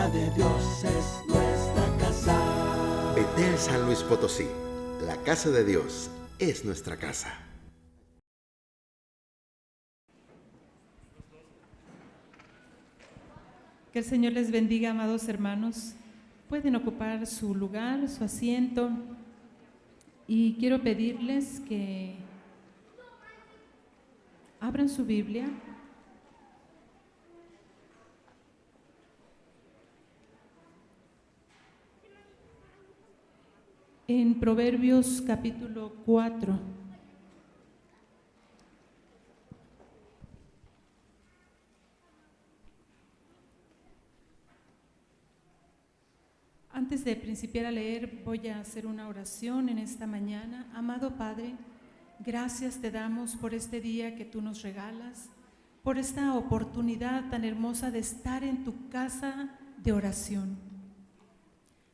casa de Dios es nuestra casa. Betel San Luis Potosí, la casa de Dios es nuestra casa. Que el Señor les bendiga, amados hermanos. Pueden ocupar su lugar, su asiento, y quiero pedirles que abran su Biblia en Proverbios capítulo 4. Antes de principiar a leer, voy a hacer una oración en esta mañana. Amado Padre, gracias te damos por este día que tú nos regalas, por esta oportunidad tan hermosa de estar en tu casa de oración.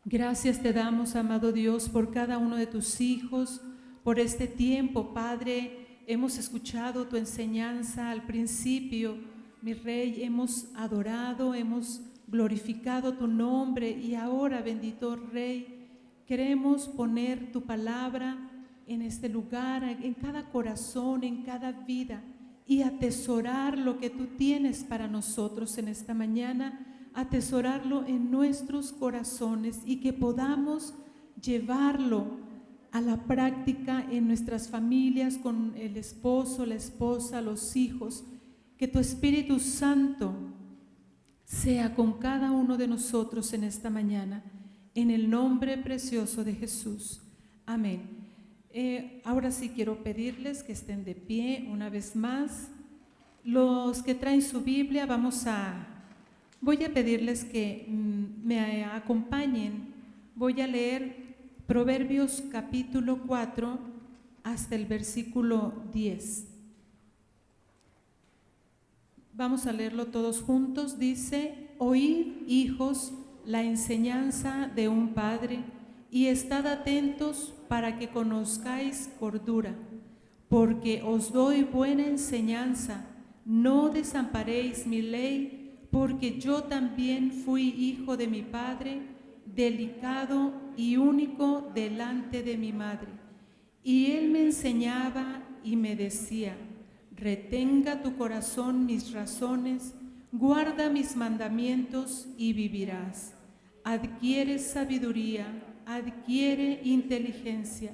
Gracias te damos, amado Dios, por cada uno de tus hijos, por este tiempo, Padre. Hemos escuchado tu enseñanza al principio, mi Rey, hemos adorado, hemos glorificado tu nombre y ahora, bendito Rey, queremos poner tu palabra en este lugar, en cada corazón, en cada vida, y atesorar lo que tú tienes para nosotros en esta mañana, atesorarlo en nuestros corazones y que podamos llevarlo a la práctica en nuestras familias, con el esposo, la esposa, los hijos. Que tu Espíritu Santo sea con cada uno de nosotros en esta mañana, en el nombre precioso de Jesús. Amén. Ahora sí quiero pedirles que estén de pie una vez más. Los que traen su Biblia, voy a pedirles que me acompañen. Voy a leer Proverbios capítulo 4 hasta el versículo 10. Vamos a leerlo todos juntos. Dice: oíd, hijos, la enseñanza de un padre, y estad atentos para que conozcáis cordura, porque os doy buena enseñanza. No desamparéis mi ley, porque yo también fui hijo de mi padre, delicado y único delante de mi madre. Y él me enseñaba y me decía: retenga tu corazón mis razones, guarda mis mandamientos y vivirás. Adquiere sabiduría, adquiere inteligencia.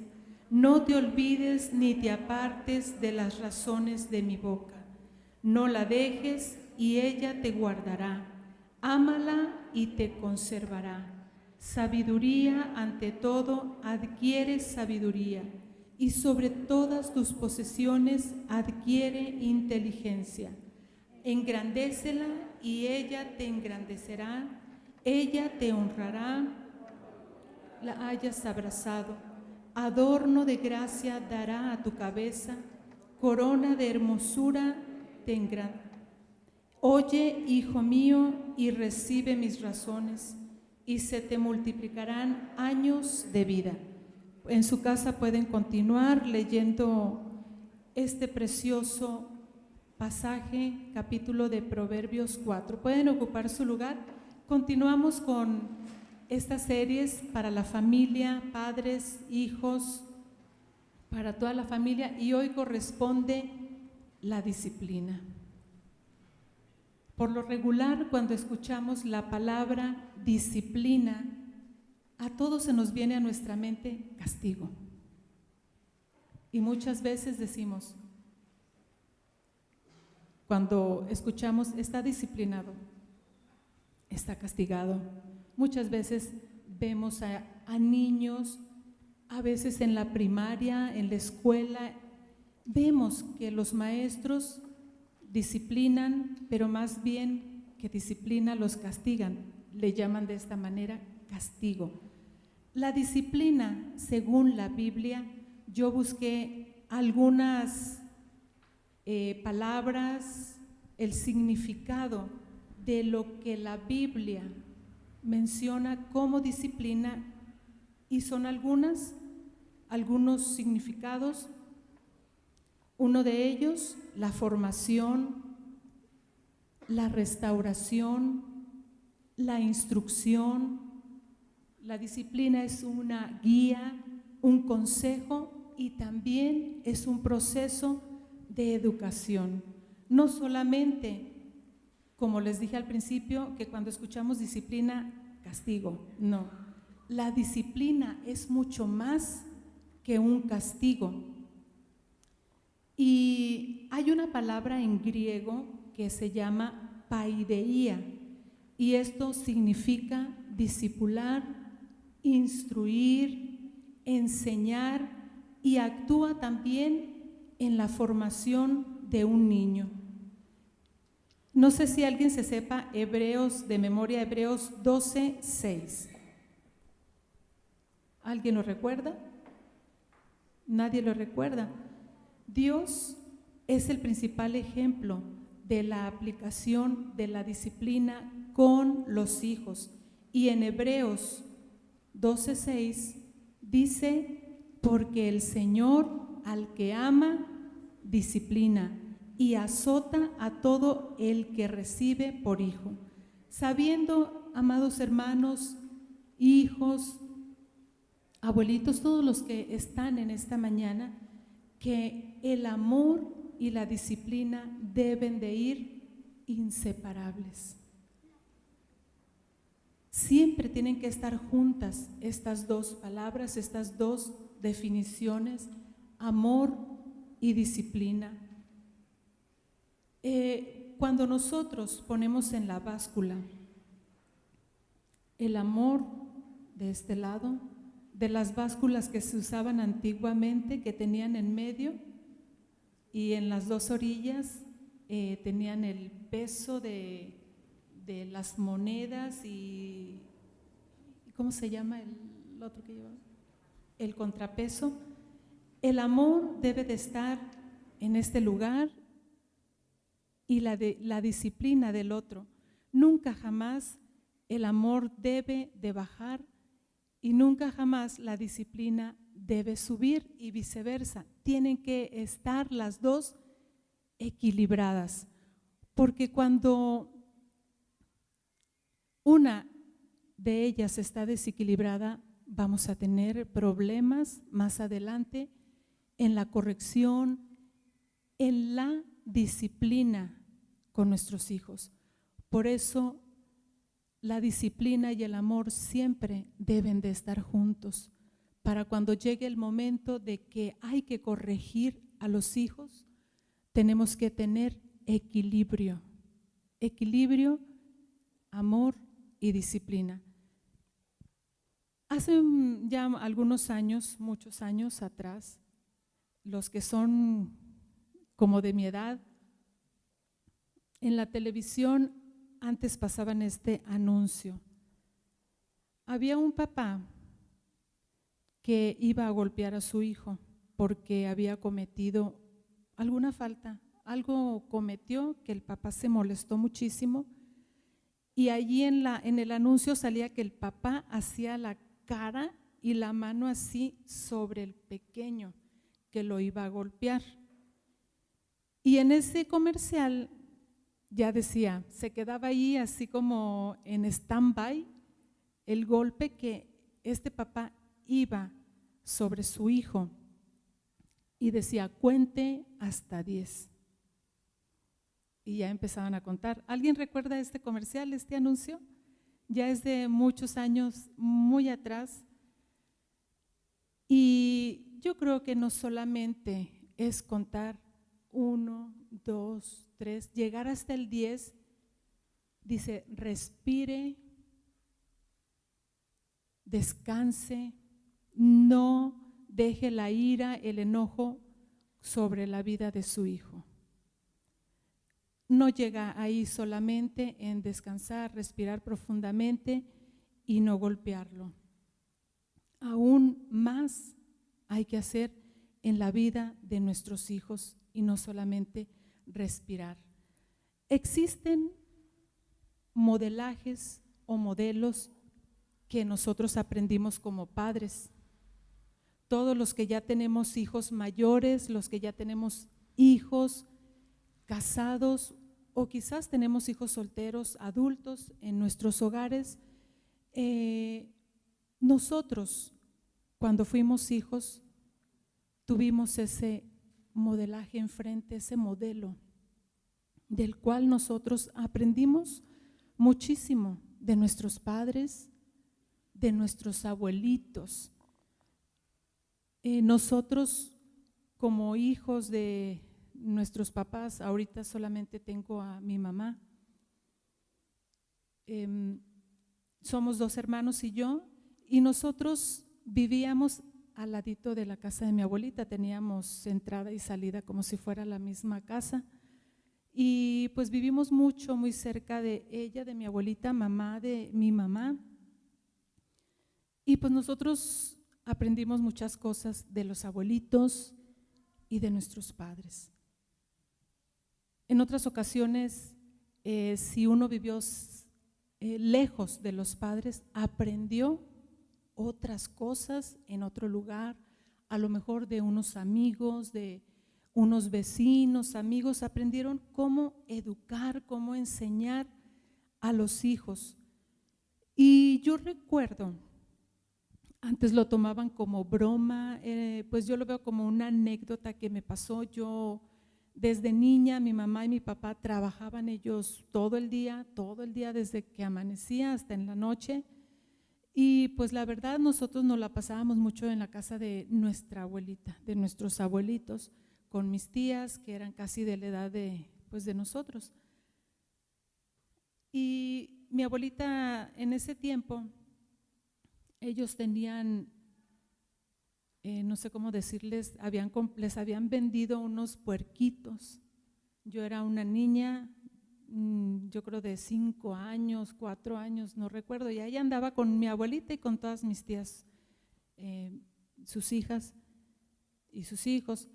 No te olvides ni te apartes de las razones de mi boca. No la dejes y ella te guardará. Ámala y te conservará. Sabiduría ante todo, adquiere sabiduría, y sobre todas tus posesiones adquiere inteligencia. Engrandécela y ella te engrandecerá, ella te honrará, la hayas abrazado. Adorno de gracia dará a tu cabeza, corona de hermosura te engrandecerá. Oye, hijo mío, y recibe mis razones, y se te multiplicarán años de vida. En su casa pueden continuar leyendo este precioso pasaje, capítulo de Proverbios 4. Pueden ocupar su lugar. Continuamos con estas series para la familia, padres, hijos, para toda la familia, y hoy corresponde la disciplina. Por lo regular, cuando escuchamos la palabra disciplina, a todos se nos viene a nuestra mente castigo. Y muchas veces decimos, cuando escuchamos está disciplinado, está castigado. Muchas veces vemos a niños, a veces en la primaria, en la escuela, vemos que los maestros disciplinan, pero más bien que disciplina los castigan. Le llaman de esta manera castigo. La disciplina, según la Biblia, yo busqué algunas palabras, el significado de lo que la Biblia menciona como disciplina, y son algunos significados. Uno de ellos, la formación, la restauración, la instrucción. La disciplina es una guía, un consejo y también es un proceso de educación. No solamente, como les dije al principio, que cuando escuchamos disciplina, castigo. No, la disciplina es mucho más que un castigo. Y hay una palabra en griego que se llama paideia, y esto significa discipular, instruir, enseñar, y actúa también en la formación de un niño. No sé si alguien se sepa Hebreos de memoria, Hebreos 12:6. ¿Alguien lo recuerda? Nadie lo recuerda. Dios es el principal ejemplo de la aplicación de la disciplina con los hijos. Y en Hebreos 12:6 dice: porque el Señor al que ama, disciplina y azota a todo el que recibe por hijo. Sabiendo, amados hermanos, hijos, abuelitos, todos los que están en esta mañana, que el amor y la disciplina deben de ir inseparables. Siempre tienen que estar juntas estas dos palabras, estas dos definiciones, amor y disciplina. Cuando nosotros ponemos en la báscula el amor de este lado, de las básculas que se usaban antiguamente, que tenían en medio y en las dos orillas tenían el peso de las monedas y ¿cómo se llama el otro que lleva? El contrapeso. El amor debe de estar en este lugar y la disciplina del otro. Nunca jamás el amor debe de bajar y nunca jamás la disciplina debe subir y viceversa. Tienen que estar las dos equilibradas, porque cuando una de ellas está desequilibrada, vamos a tener problemas más adelante en la corrección, en la disciplina con nuestros hijos. Por eso la disciplina y el amor siempre deben de estar juntos, para cuando llegue el momento de que hay que corregir a los hijos, tenemos que tener equilibrio, amor y disciplina. Hace ya algunos años, muchos años atrás, los que son como de mi edad, en la televisión antes pasaban este anuncio. Había un papá que iba a golpear a su hijo porque había cometido alguna falta, algo cometió que el papá se molestó muchísimo, y allí en el anuncio salía que el papá hacía la cara y la mano así sobre el pequeño que lo iba a golpear. Y en ese comercial ya decía, se quedaba ahí así como en stand-by el golpe que este papá iba sobre su hijo, y decía, cuente hasta 10. Y ya empezaban a contar. ¿Alguien recuerda este comercial, este anuncio? Ya es de muchos años, muy atrás. Y yo creo que no solamente es contar 1, 2, 3, llegar hasta el 10, dice, respire, descanse, no deje la ira, el enojo sobre la vida de su hijo. No llega ahí solamente en descansar, respirar profundamente y no golpearlo. Aún más hay que hacer en la vida de nuestros hijos y no solamente respirar. Existen modelajes o modelos que nosotros aprendimos como padres. Todos los que ya tenemos hijos mayores, los que ya tenemos hijos casados o quizás tenemos hijos solteros, adultos en nuestros hogares. Nosotros, cuando fuimos hijos, tuvimos ese modelaje enfrente, ese modelo del cual nosotros aprendimos muchísimo de nuestros padres, de nuestros abuelitos. Nosotros como hijos de nuestros papás, ahorita solamente tengo a mi mamá, somos 2 hermanos y yo, y nosotros vivíamos al ladito de la casa de mi abuelita, teníamos entrada y salida como si fuera la misma casa, y pues vivimos mucho, muy cerca de ella, de mi abuelita, mamá de mi mamá, y pues nosotros aprendimos muchas cosas de los abuelitos y de nuestros padres. En otras ocasiones, si uno vivió lejos de los padres, aprendió otras cosas en otro lugar, a lo mejor de unos amigos, de unos vecinos, amigos, aprendieron cómo educar, cómo enseñar a los hijos. Y yo recuerdo, antes lo tomaban como broma, pues yo lo veo como una anécdota que me pasó. Yo desde niña, mi mamá y mi papá trabajaban ellos todo el día desde que amanecía hasta en la noche, y pues la verdad nosotros nos la pasábamos mucho en la casa de nuestra abuelita, de nuestros abuelitos, con mis tías que eran casi de la edad de nosotros. Y mi abuelita en ese tiempo, ellos tenían, no sé cómo decirles, les habían vendido unos puerquitos. Yo era una niña, yo creo de 5 años, 4 años, no recuerdo, y ahí andaba con mi abuelita y con todas mis tías, sus hijas y sus hijos.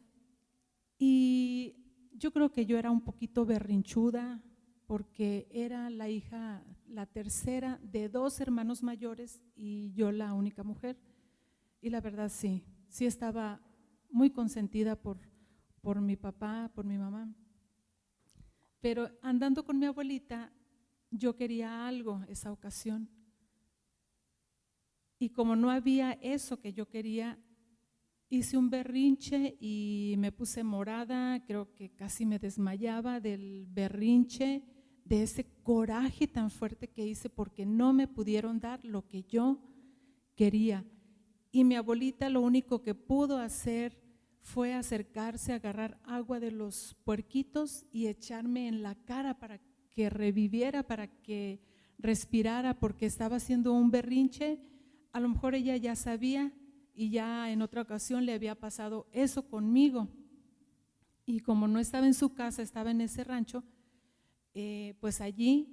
Y yo creo que yo era un poquito berrinchuda porque era la hija, la tercera de 2 hermanos mayores y yo la única mujer. Y la verdad sí estaba muy consentida por mi papá, por mi mamá. Pero andando con mi abuelita, yo quería algo esa ocasión. Y como no había eso que yo quería, hice un berrinche y me puse morada, creo que casi me desmayaba del berrinche, de ese coraje tan fuerte que hice porque no me pudieron dar lo que yo quería. Y mi abuelita lo único que pudo hacer fue acercarse, agarrar agua de los puerquitos y echarme en la cara para que reviviera, para que respirara, porque estaba haciendo un berrinche. A lo mejor ella ya sabía y ya en otra ocasión le había pasado eso conmigo. Y como no estaba en su casa, estaba en ese rancho, pues allí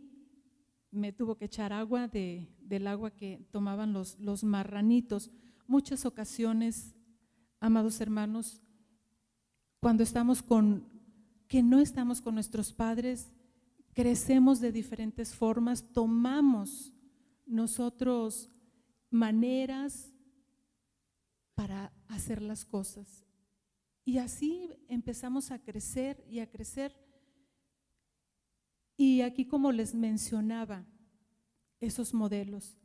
me tuvo que echar agua del agua que tomaban los marranitos. Muchas ocasiones, amados hermanos, cuando que no estamos con nuestros padres, crecemos de diferentes formas, tomamos nosotros maneras para hacer las cosas. Y así empezamos a crecer y a crecer. Y aquí, como les mencionaba, esos modelos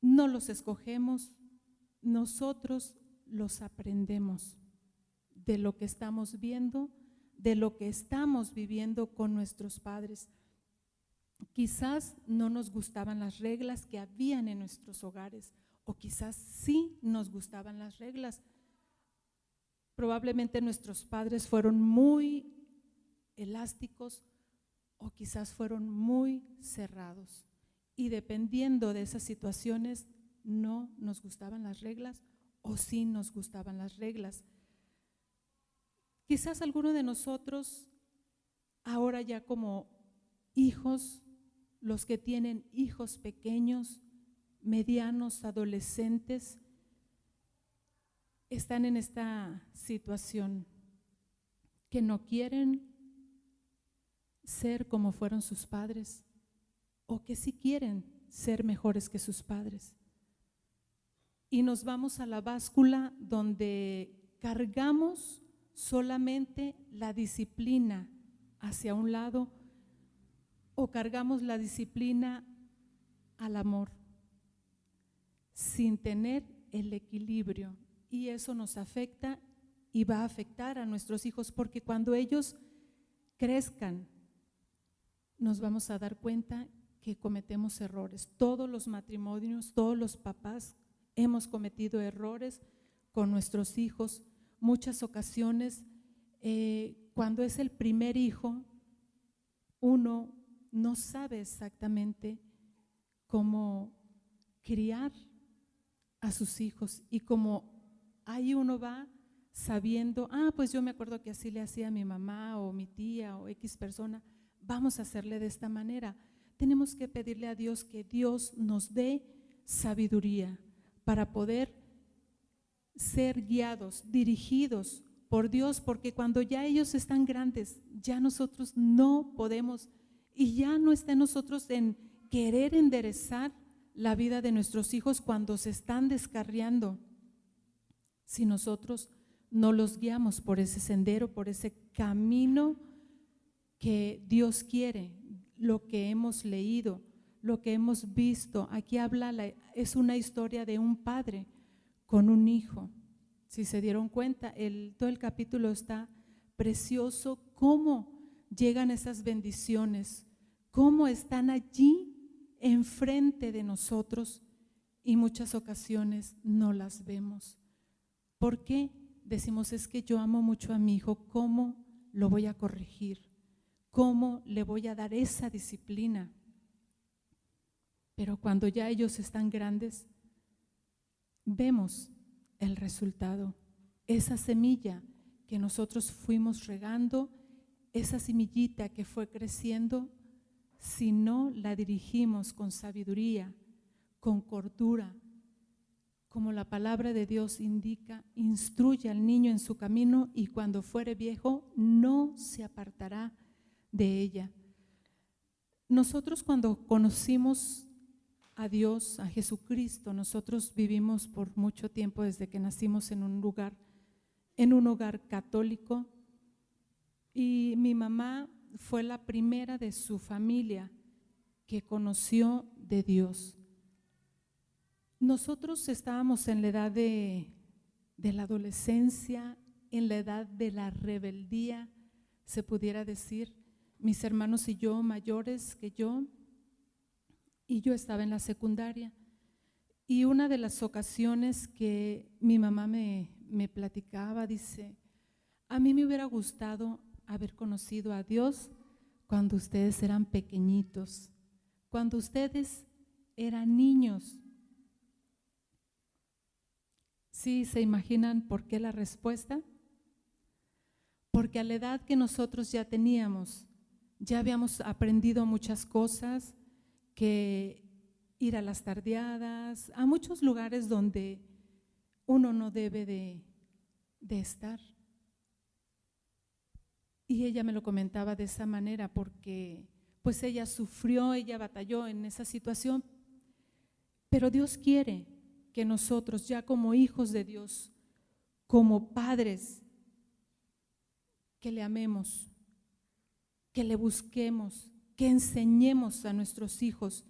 no los escogemos, nosotros los aprendemos de lo que estamos viendo, de lo que estamos viviendo con nuestros padres. Quizás no nos gustaban las reglas que habían en nuestros hogares, o quizás sí nos gustaban las reglas. Probablemente nuestros padres fueron muy elásticos o quizás fueron muy cerrados. Y dependiendo de esas situaciones, no nos gustaban las reglas o sí nos gustaban las reglas. Quizás alguno de nosotros, ahora ya como hijos, los que tienen hijos pequeños, medianos, adolescentes, están en esta situación que no quieren ser como fueron sus padres, o que sí quieren ser mejores que sus padres. Y nos vamos a la báscula donde cargamos solamente la disciplina hacia un lado o cargamos la disciplina al amor sin tener el equilibrio, y eso nos afecta y va a afectar a nuestros hijos, porque cuando ellos crezcan nos vamos a dar cuenta que cometemos errores. Todos los matrimonios, todos los papás hemos cometido errores con nuestros hijos. Muchas ocasiones, cuando es el primer hijo, uno no sabe exactamente cómo criar a sus hijos, y como ahí uno va sabiendo, pues yo me acuerdo que así le hacía a mi mamá o mi tía o X persona, vamos a hacerle de esta manera. Tenemos que pedirle a Dios que Dios nos dé sabiduría para poder ser guiados, dirigidos por Dios, porque cuando ya ellos están grandes, ya nosotros no podemos, y ya no está en nosotros en querer enderezar la vida de nuestros hijos cuando se están descarriando, si nosotros no los guiamos por ese sendero, por ese camino que Dios quiere. Lo que hemos leído, lo que hemos visto, aquí es una historia de un padre con un hijo. Si se dieron cuenta, todo el capítulo está precioso, cómo llegan esas bendiciones, cómo están allí enfrente de nosotros, y muchas ocasiones no las vemos. ¿Por qué? Decimos, es que yo amo mucho a mi hijo, ¿cómo lo voy a corregir? ¿Cómo le voy a dar esa disciplina? Pero cuando ya ellos están grandes, vemos el resultado, esa semilla que nosotros fuimos regando, esa semillita que fue creciendo, si no la dirigimos con sabiduría, con cordura, como la palabra de Dios indica, instruye al niño en su camino y cuando fuere viejo no se apartará de ella. Nosotros cuando conocimos a Dios, a Jesucristo, nosotros vivimos por mucho tiempo desde que nacimos en un hogar católico, y mi mamá fue la primera de su familia que conoció de Dios. Nosotros estábamos en la edad de la adolescencia, en la edad de la rebeldía, se pudiera decir, mis hermanos y yo, mayores que yo, y yo estaba en la secundaria. Y una de las ocasiones que mi mamá me platicaba, dice, a mí me hubiera gustado haber conocido a Dios cuando ustedes eran pequeñitos, cuando ustedes eran niños. ¿Sí se imaginan por qué la respuesta? Porque a la edad que nosotros ya teníamos, ya habíamos aprendido muchas cosas, que ir a las tardeadas, a muchos lugares donde uno no debe de estar. Y ella me lo comentaba de esa manera porque pues ella sufrió, ella batalló en esa situación, pero Dios quiere que nosotros ya como hijos de Dios, como padres, que le amemos, que le busquemos, que enseñemos a nuestros hijos.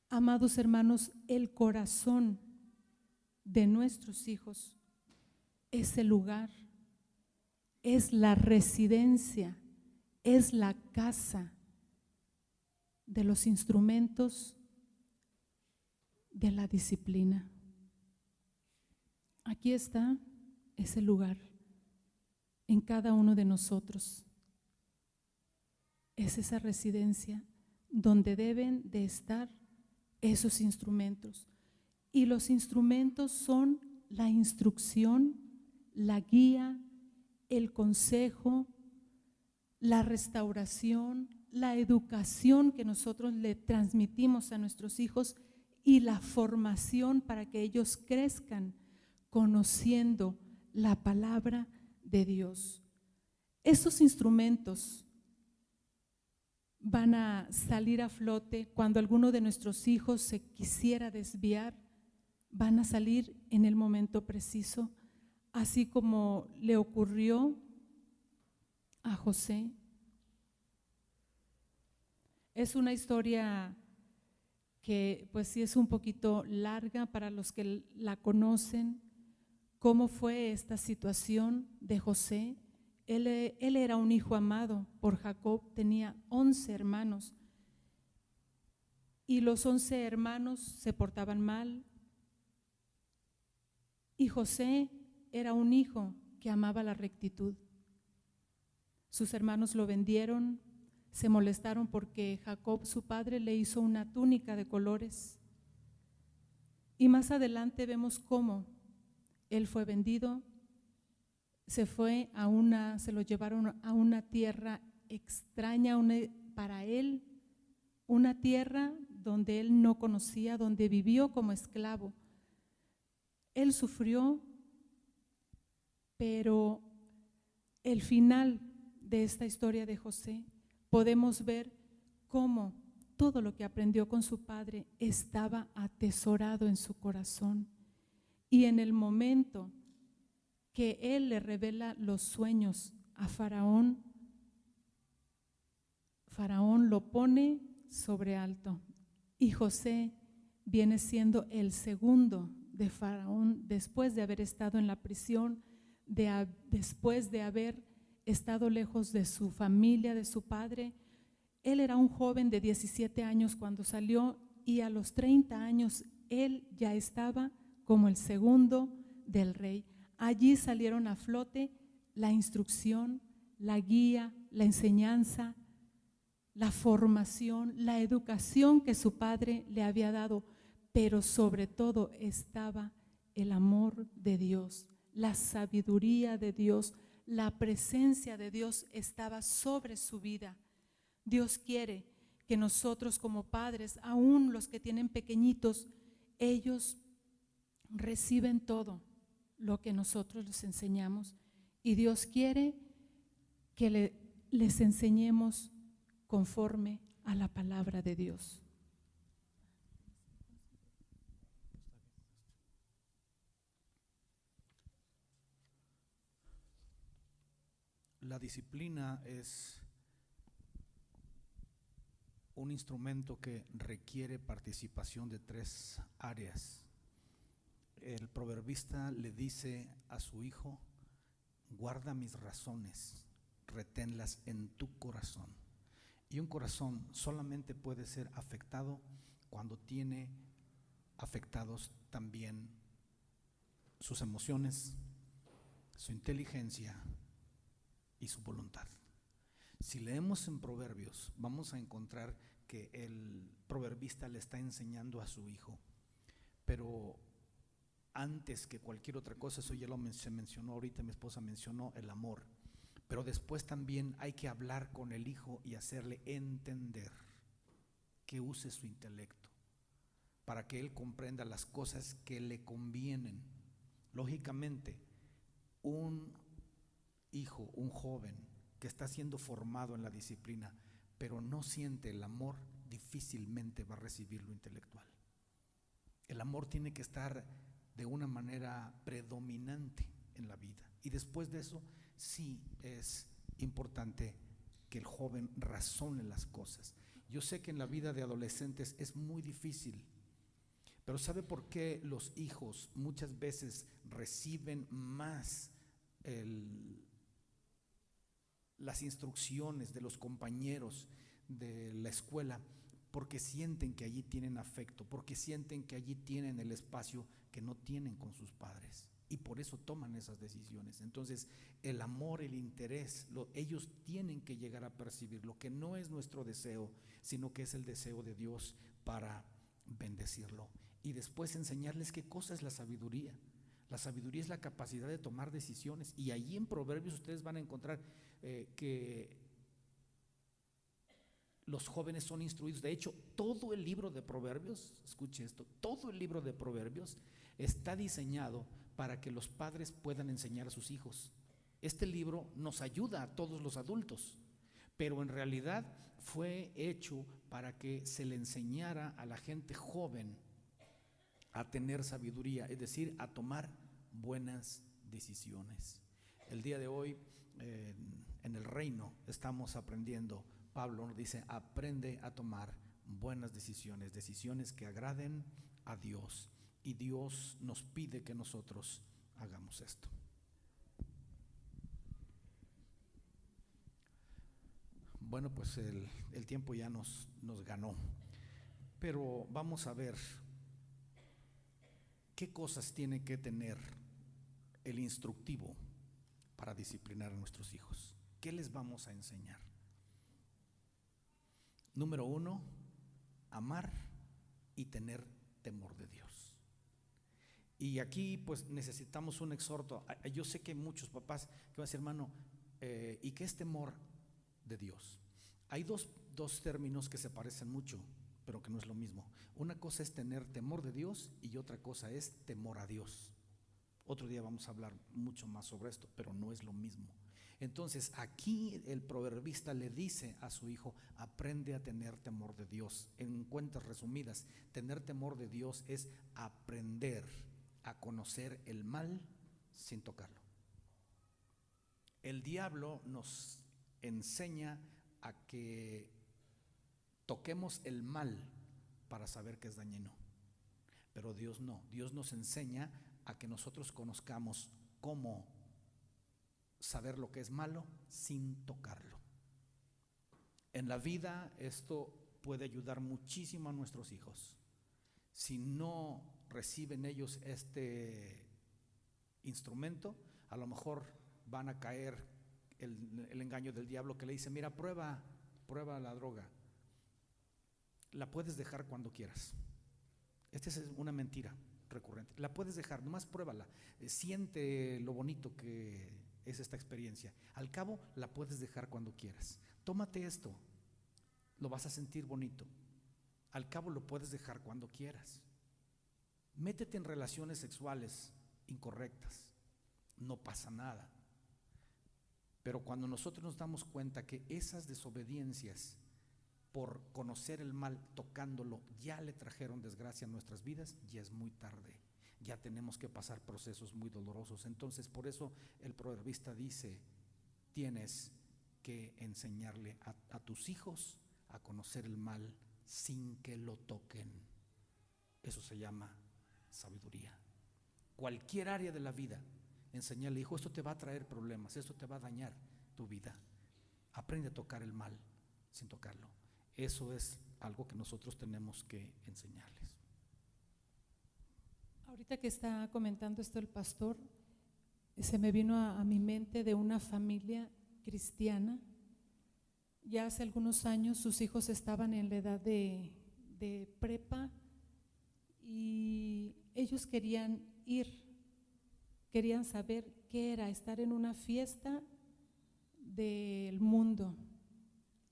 Amados hermanos, el corazón de nuestros hijos es el lugar, es la residencia, es la casa de los instrumentos de la disciplina. Aquí está ese lugar en cada uno de nosotros. Es esa residencia donde deben de estar esos instrumentos. Y los instrumentos son la instrucción, la guía, el consejo, la restauración, la educación que nosotros le transmitimos a nuestros hijos y la formación para que ellos crezcan conociendo la palabra de Dios. Esos instrumentos van a salir a flote cuando alguno de nuestros hijos se quisiera desviar, van a salir en el momento preciso, así como le ocurrió a José, Es una historia que pues sí es un poquito larga para los que la conocen. ¿Cómo fue esta situación de José? Él era un hijo amado por Jacob, tenía 11 hermanos y los 11 hermanos se portaban mal y José era un hijo que amaba la rectitud. Sus hermanos lo vendieron, se molestaron porque Jacob, su padre, le hizo una túnica de colores. Y más adelante vemos cómo él fue vendido, se lo llevaron a una tierra extraña para él, una tierra donde él no conocía, donde vivió como esclavo. Él sufrió, pero el final de esta historia de José, podemos ver cómo todo lo que aprendió con su padre estaba atesorado en su corazón. Y en el momento que él le revela los sueños a Faraón, Faraón lo pone sobre alto. Y José viene siendo el segundo de Faraón después de haber estado en la prisión, después de haber estado lejos de su familia, de su padre. Él era un joven de 17 años cuando salió y a los 30 años él ya estaba como el segundo del rey. Allí salieron a flote la instrucción, la guía, la enseñanza, la formación, la educación que su padre le había dado, pero sobre todo estaba el amor de Dios, la sabiduría de Dios, la presencia de Dios estaba sobre su vida. Dios quiere que nosotros como padres, aún los que tienen pequeñitos, ellos reciben todo lo que nosotros les enseñamos y Dios quiere que les enseñemos conforme a la palabra de Dios. La disciplina es un instrumento que requiere participación de 3 áreas. El proverbista le dice a su hijo: guarda mis razones, reténlas en tu corazón. Y un corazón solamente puede ser afectado cuando tiene afectados también sus emociones, su inteligencia y su voluntad. Si leemos en Proverbios, vamos a encontrar que el proverbista le está enseñando a su hijo, pero antes que cualquier otra cosa, eso ya se mencionó ahorita, mi esposa mencionó el amor, pero después también hay que hablar con el hijo y hacerle entender, que use su intelecto para que él comprenda las cosas que le convienen. Lógicamente, un hijo, un joven que está siendo formado en la disciplina, pero no siente el amor, difícilmente va a recibir lo intelectual. El amor tiene que estar de una manera predominante en la vida. Y después de eso, sí es importante que el joven razone las cosas. Yo sé que en la vida de adolescentes es muy difícil, pero ¿sabe por qué los hijos muchas veces reciben más las instrucciones de los compañeros de la escuela? Porque sienten que allí tienen afecto, porque sienten que allí tienen el espacio que no tienen con sus padres, y por eso toman esas decisiones. Entonces el amor, el interés, ellos tienen que llegar a percibir lo que no es nuestro deseo, sino que es el deseo de Dios para bendecirlo. Y después enseñarles qué cosa es la sabiduría. La sabiduría es la capacidad de tomar decisiones, y allí en Proverbios ustedes van a encontrar que los jóvenes son instruidos. De hecho, todo el libro de Proverbios, escuche esto, todo el libro de Proverbios está diseñado para que los padres puedan enseñar a sus hijos. Este libro nos ayuda a todos los adultos, pero en realidad fue hecho para que se le enseñara a la gente joven a tener sabiduría, es decir, a tomar buenas decisiones. El día de hoy en el reino estamos aprendiendo Pablo nos dice, aprende a tomar buenas decisiones, decisiones que agraden a Dios. Y Dios nos pide que nosotros hagamos esto. Bueno, pues el tiempo ya nos ganó, pero vamos a ver qué cosas tiene que tener el instructivo para disciplinar a nuestros hijos. ¿Qué les vamos a enseñar? Número 1, amar y tener temor de Dios. Y aquí pues necesitamos un exhorto. Yo sé que hay muchos papás que van a decir, hermano, ¿y qué es temor de Dios? Hay dos términos que se parecen mucho, pero que no es lo mismo. Una cosa es tener temor de Dios y otra cosa es temor a Dios. Otro día vamos a hablar mucho más sobre esto, pero no es lo mismo. Entonces aquí el proverbista le dice a su hijo, aprende a tener temor de Dios. En cuentas resumidas, tener temor de Dios es aprender a conocer el mal sin tocarlo. El diablo nos enseña a que toquemos el mal para saber que es dañino, pero Dios no. Dios nos enseña a que nosotros conozcamos cómo saber lo que es malo sin tocarlo. En la vida esto puede ayudar muchísimo a nuestros hijos. Si no reciben ellos este instrumento, a lo mejor van a caer el engaño del diablo que le dice, mira, prueba la droga, la puedes dejar cuando quieras. Esta es una mentira recurrente. La puedes dejar, nomás pruébala, siente lo bonito que es esta experiencia. Al cabo, la puedes dejar cuando quieras. Tómate esto, lo vas a sentir bonito. Al cabo, lo puedes dejar cuando quieras. Métete en relaciones sexuales incorrectas, no pasa nada. Pero cuando nosotros nos damos cuenta que esas desobediencias por conocer el mal, tocándolo, ya le trajeron desgracia a nuestras vidas, ya es muy tarde. Ya tenemos que pasar procesos muy dolorosos. Entonces, por eso el proverbista dice, tienes que enseñarle a tus hijos a conocer el mal sin que lo toquen. Eso se llama sabiduría. Cualquier área de la vida, enseñarle, hijo, esto te va a traer problemas, esto te va a dañar tu vida. Aprende a tocar el mal sin tocarlo. Eso es algo que nosotros tenemos que enseñarles. Ahorita que está comentando esto el pastor, se me vino a mi mente de una familia cristiana. Ya hace algunos años sus hijos estaban en la edad de prepa y ellos querían saber qué era estar en una fiesta del mundo.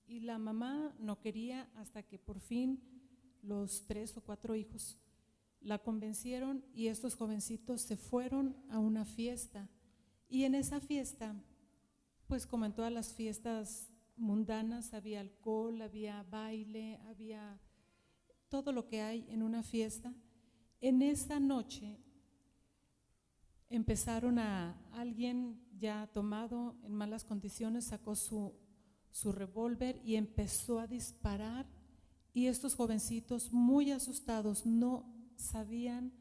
Y la mamá no quería hasta que por fin los 3 o 4 hijos la convencieron y estos jovencitos se fueron a una fiesta. Y en esa fiesta, pues como en todas las fiestas mundanas, había alcohol, había baile, había todo lo que hay en una fiesta. En esa noche empezaron alguien ya tomado en malas condiciones, sacó su revólver y empezó a disparar, y estos jovencitos muy asustados no sabían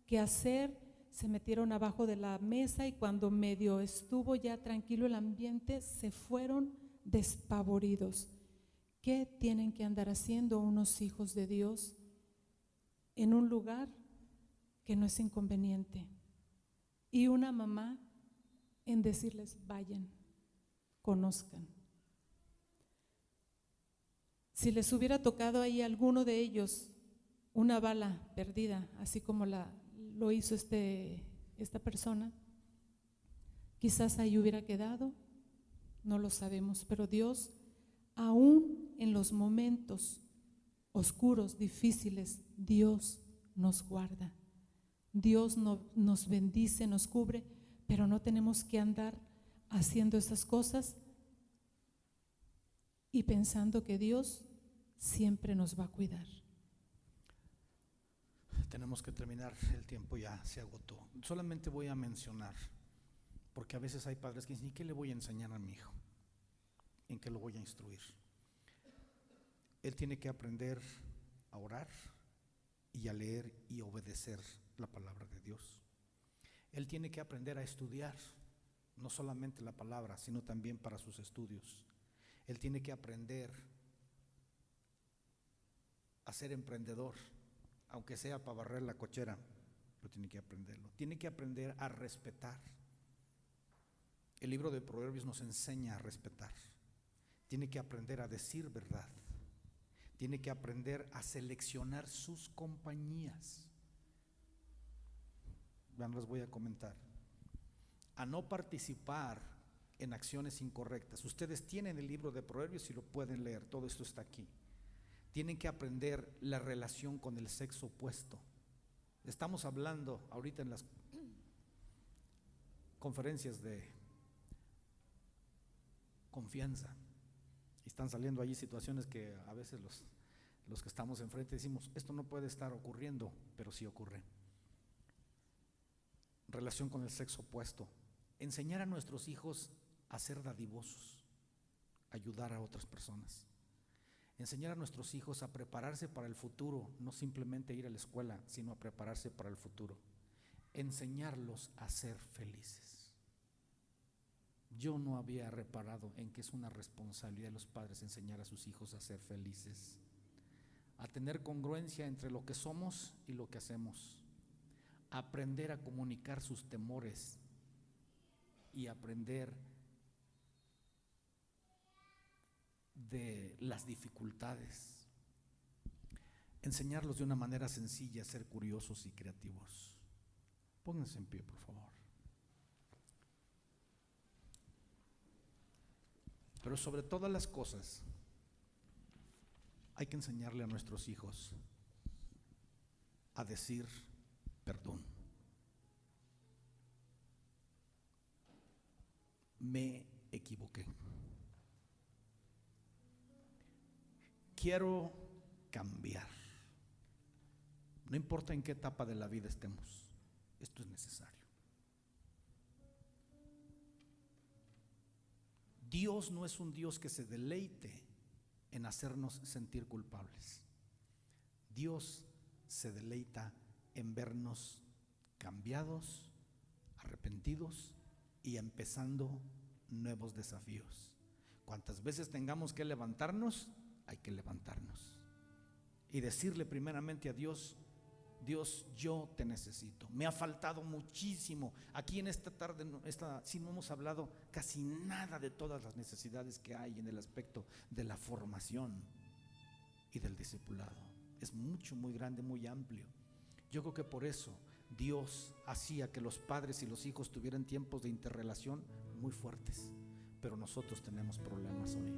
qué hacer, se metieron abajo de la mesa y cuando medio estuvo ya tranquilo el ambiente, se fueron despavoridos. ¿Qué tienen que andar haciendo unos hijos de Dios en un lugar que no es inconveniente? Y una mamá en decirles, vayan, conozcan. Si les hubiera tocado ahí a alguno de ellos una bala perdida, así como lo hizo esta persona, quizás ahí hubiera quedado, no lo sabemos, pero Dios, aún en los momentos oscuros, difíciles, Dios nos guarda, Dios nos bendice, nos cubre, pero no tenemos que andar haciendo esas cosas y pensando que Dios siempre nos va a cuidar. Tenemos que terminar, el tiempo ya se agotó. Solamente voy a mencionar, porque a veces hay padres que dicen, ¿y qué le voy a enseñar a mi hijo? ¿En qué lo voy a instruir? Él tiene que aprender a orar y a leer y obedecer la palabra de Dios. Él tiene que aprender a estudiar, no solamente la palabra, sino también para sus estudios. Él tiene que aprender a ser emprendedor, aunque sea para barrer la cochera, pero tiene que aprenderlo. Tiene que aprender a respetar. El libro de Proverbios nos enseña a respetar. Tiene que aprender a decir verdad. Tiene que aprender a seleccionar sus compañías. Vean, les voy a comentar. A no participar en acciones incorrectas. Ustedes tienen el libro de Proverbios y lo pueden leer, todo esto está aquí. Tienen que aprender la relación con el sexo opuesto. Estamos hablando ahorita en las conferencias de confianza. Están saliendo allí situaciones que a veces los que estamos enfrente decimos, esto no puede estar ocurriendo, pero sí ocurre. Relación con el sexo opuesto. Enseñar a nuestros hijos a ser dadivosos, ayudar a otras personas. Enseñar a nuestros hijos a prepararse para el futuro, no simplemente ir a la escuela, sino a prepararse para el futuro. Enseñarlos a ser felices. Yo no había reparado en que es una responsabilidad de los padres enseñar a sus hijos a ser felices, a tener congruencia entre lo que somos y lo que hacemos, a aprender a comunicar sus temores y aprender de las dificultades. Enseñarlos de una manera sencilla a ser curiosos y creativos. Pónganse en pie, por favor. Pero sobre todas las cosas, hay que enseñarle a nuestros hijos a decir perdón. Me equivoqué. Quiero cambiar. No importa en qué etapa de la vida estemos, esto es necesario. Dios no es un Dios que se deleite en hacernos sentir culpables. Dios se deleita en vernos cambiados, arrepentidos y empezando nuevos desafíos. Cuantas veces tengamos que levantarnos, hay que levantarnos y decirle primeramente a Dios: Dios, yo te necesito. Me ha faltado muchísimo. Aquí en esta tarde, sí no hemos hablado casi nada de todas las necesidades que hay en el aspecto de la formación y del discipulado. Es mucho, muy grande, muy amplio. Yo creo que por eso Dios hacía que los padres y los hijos tuvieran tiempos de interrelación muy fuertes. Pero nosotros tenemos problemas hoy.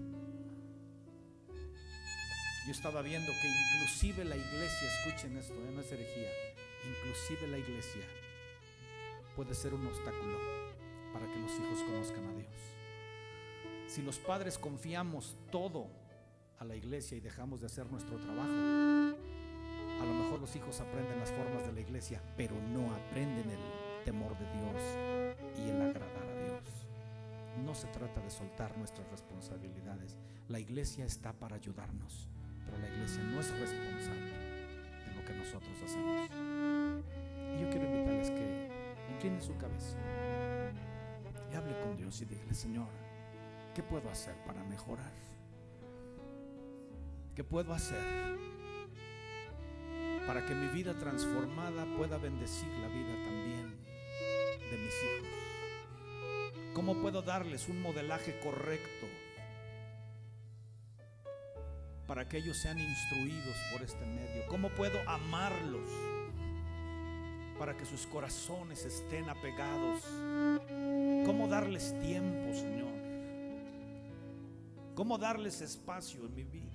Yo estaba viendo que inclusive la iglesia, escuchen esto, no es herejía, inclusive la iglesia puede ser un obstáculo para que los hijos conozcan a Dios. Si los padres confiamos todo a la iglesia y dejamos de hacer nuestro trabajo, a lo mejor los hijos aprenden las formas de la iglesia, pero no aprenden el temor de Dios y el agradar a Dios. No se trata de soltar nuestras responsabilidades. La iglesia está para ayudarnos, pero la iglesia no es responsable de lo que nosotros hacemos. Y yo quiero invitarles que inclinen su cabeza y hable con Dios y dígale: Señor, ¿qué puedo hacer para mejorar? ¿Qué puedo hacer para que mi vida transformada pueda bendecir la vida también de mis hijos? ¿Cómo puedo darles un modelaje correcto para que ellos sean instruidos por este medio? ¿Cómo puedo amarlos para que sus corazones estén apegados? ¿Cómo darles tiempo, Señor? ¿Cómo darles espacio en mi vida?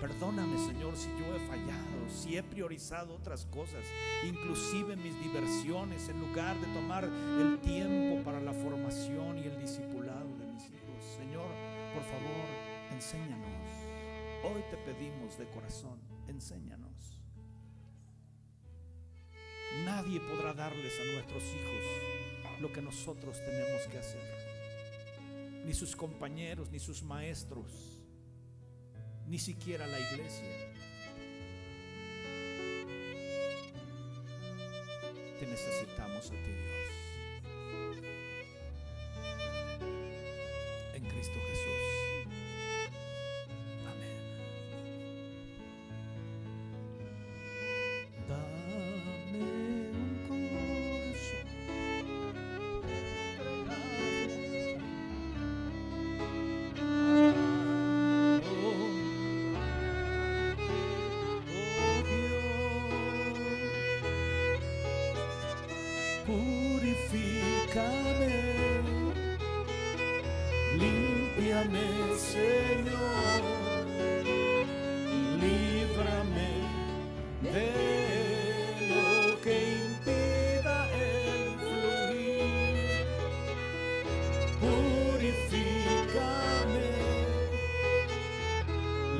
Perdóname, Señor, si yo he fallado, si he priorizado otras cosas, inclusive mis diversiones, en lugar de tomar el tiempo para la formación y el discipulado de mis hijos. Señor, por favor, enséñanos. Hoy te pedimos de corazón, enséñanos. Nadie podrá darles a nuestros hijos lo que nosotros tenemos que hacer. Ni sus compañeros, ni sus maestros, ni siquiera la iglesia. Te necesitamos a ti, Dios. En Cristo Jesús. Amén. Dame un corazón purifícame, límpiame, Señor, líbrame de lo que impida el fluir. Purifícame,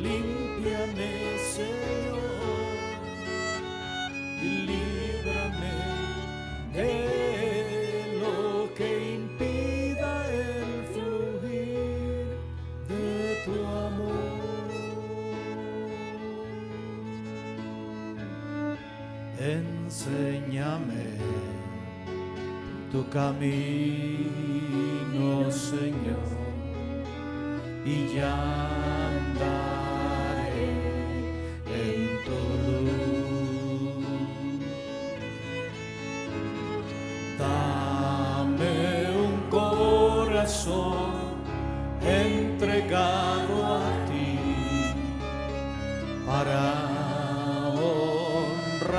límpiame, Señor, y líbrame de lo que impida el fluir de tu amor. Enséñame tu camino, Señor, y ya andaré en tu luz. Dame un corazón entregado a ti para honrarte,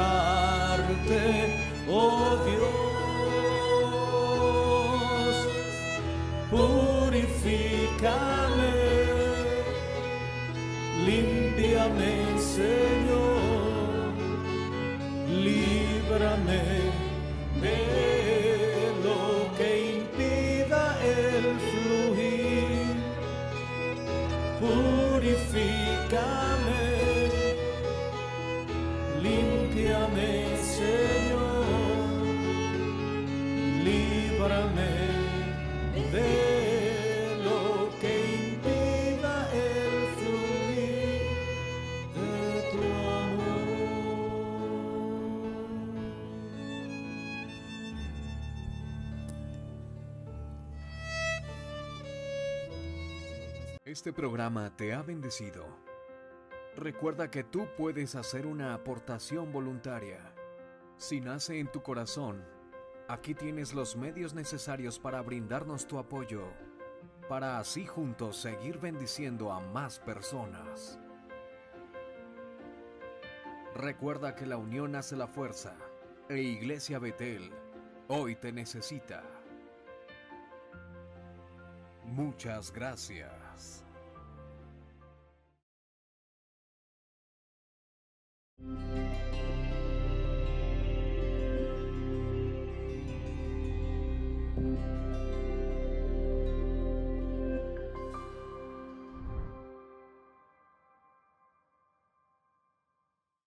oh Dios. Purifícame, límpiame, Señor, líbrame de lo que impida el fluir. Purifícame, límpiame, Señor, líbrame de lo que impida el fluir de tu amor. Este programa te ha bendecido. Recuerda que tú puedes hacer una aportación voluntaria. Si nace en tu corazón, aquí tienes los medios necesarios para brindarnos tu apoyo, para así juntos seguir bendiciendo a más personas. Recuerda que la unión hace la fuerza, e Iglesia Betel hoy te necesita. Muchas gracias.